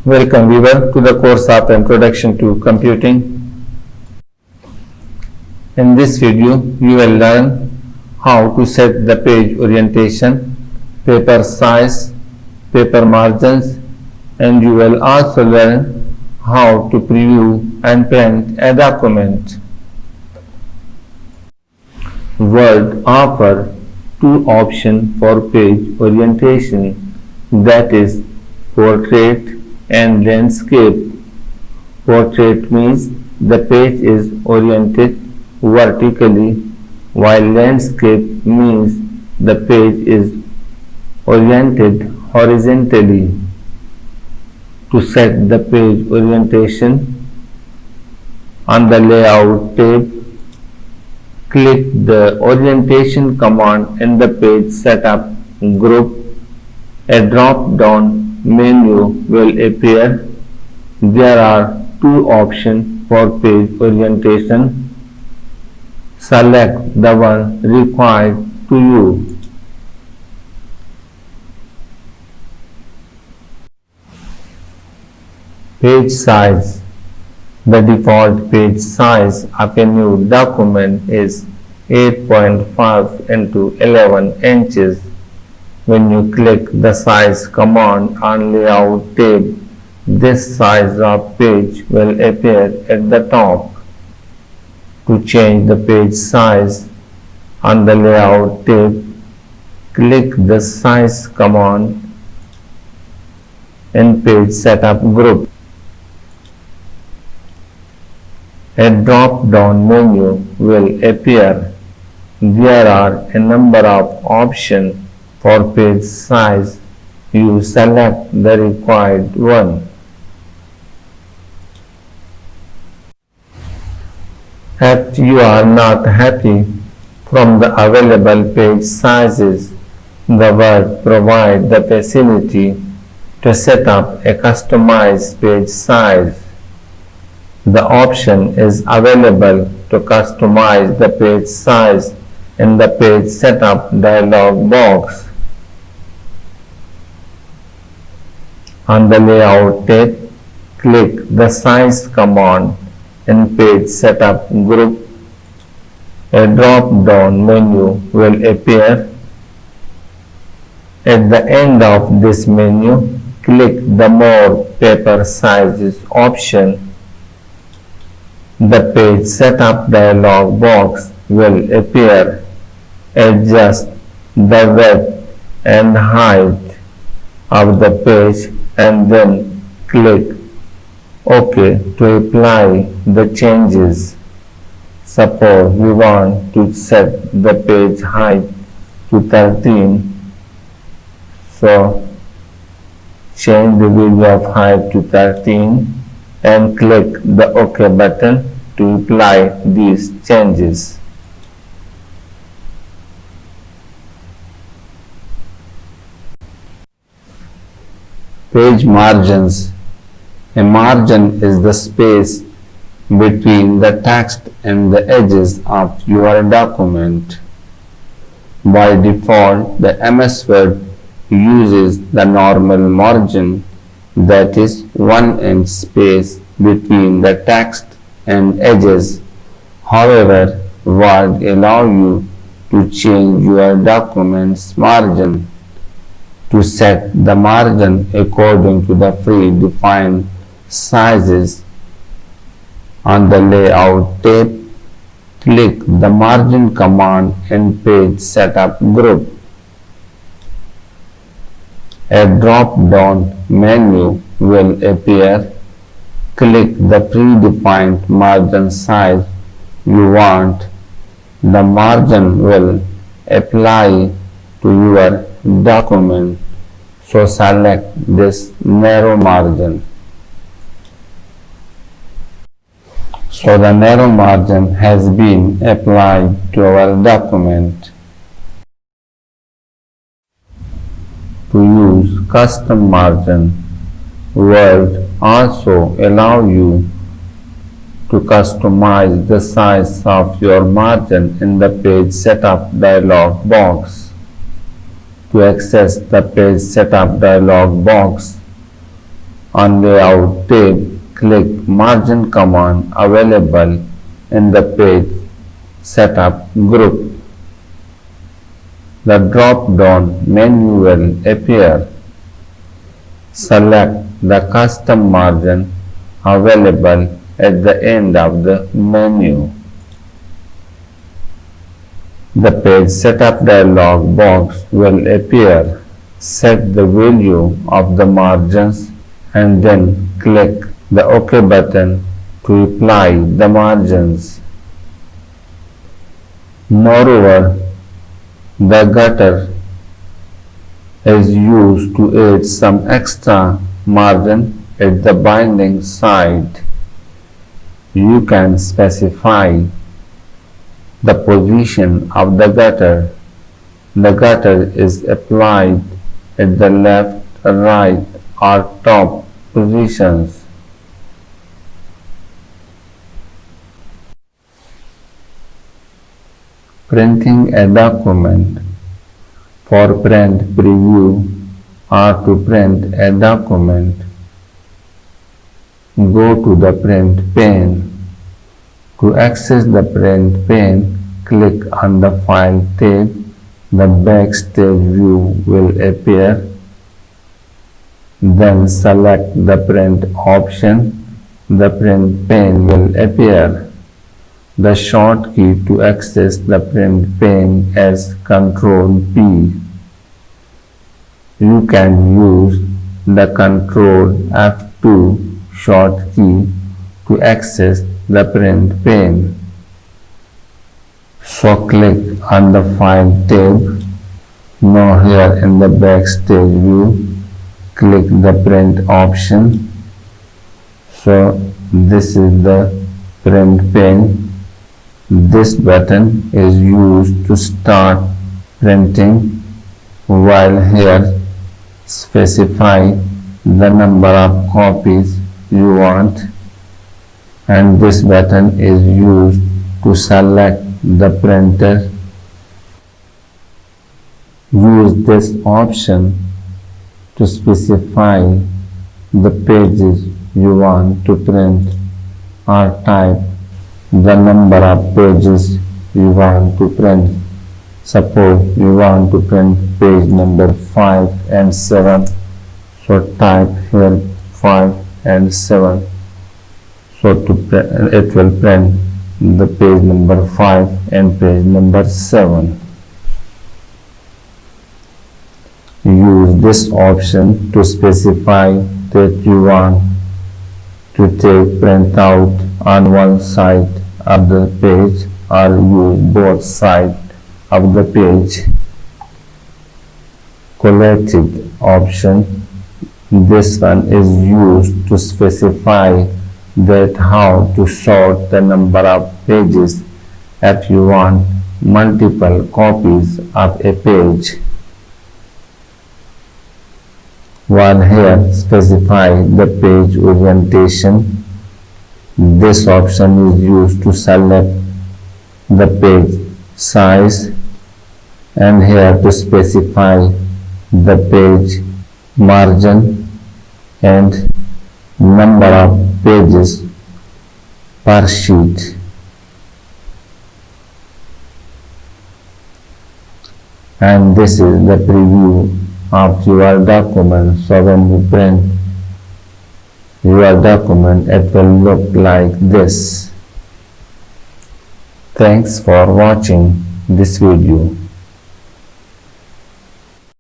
Welcome viewer to the course of Introduction to Computing. In this video, you will learn how to set the page orientation, paper size, paper margins, and you will also learn how to preview and print a document. Word offers two options for page orientation, that is portrait and landscape. Portrait means the page is oriented vertically, while landscape means the page is oriented horizontally. To set the page orientation, on the Layout tab, click the Orientation command in the Page Setup group. A drop-down menu will appear. There are two options for page orientation. Select the one required to you. Page size. The default page size of a new document is 8.5 into 11 inches. When you click the Size command on Layout tab, this size of page will appear at the top. To change the page size, on the Layout tab, click the Size command in Page Setup group. A drop-down menu will appear. There are a number of options for page size. You select the required one. If you are not happy from the available page sizes, the Word provides the facility to set up a customized page size. The option is available to customize the page size in the Page Setup dialog box. On the Layout tab, click the Size command in Page Setup group. A drop-down menu will appear. At the end of this menu, click the More Paper Sizes option. The Page Setup dialog box will appear. Adjust the width and height of the page and then click OK to apply the changes. Suppose we want to set the page height to 13. So change the width of height to 13 and click the OK button to apply these changes. Page margins. A margin is the space between the text and the edges of your document. By default, the MS Word uses the normal margin, that is 1 inch space between the text and edges. However, Word allows you to change your document's margin. To set the margin according to the predefined sizes, on the Layout tab, click the Margin command in Page Setup group. A drop-down menu will appear. Click the predefined margin size you want. The margin will apply to your document, so select this narrow margin. So the narrow margin has been applied to our document. To use custom margin, Word also allows you to customize the size of your margin in the Page Setup dialog box. To access the Page Setup dialog box, On Layout tab, click Margin command available in the Page Setup group. The drop-down menu will appear. Select the custom margin available at the end of the menu. The Page Setup dialog box will appear. Set the value of the margins and then click the OK button to apply the margins. Moreover, the gutter is used to add some extra margin at the binding side. You can specify the position of the gutter. The gutter is applied at the left, right, or top positions. Printing a document. For print preview or to print a document, go to the print pane. To access the print pane, click on the File tab. The Backstage view will appear. Then select the print option. The print pane will appear. The shortcut to access the print pane is Ctrl P. You can use the Ctrl F2 shortcut to access the print pane. So click on the File tab. Now here in the Backstage view, click the print option. So this is the print pane. This button is used to start printing, while here specify the number of copies you want, and this button is used to select the printer. Use this option to specify the pages you want to print or type the number of pages you want to print. Suppose you want to print page number 5 and 7. So type here 5 and 7. So it will print the page number 5 and page number 7. Use this option to specify that you want to take printout on one side of the page or use both sides of the page. Collected option. This one is used to specify that how to sort the number of pages if you want multiple copies of a page. While here specify the page orientation. This option is used to select the page size, and here to specify the page margin and number of pages per sheet. And this is the preview of your document. So when you print your document, it will look like this. Thanks for watching this video.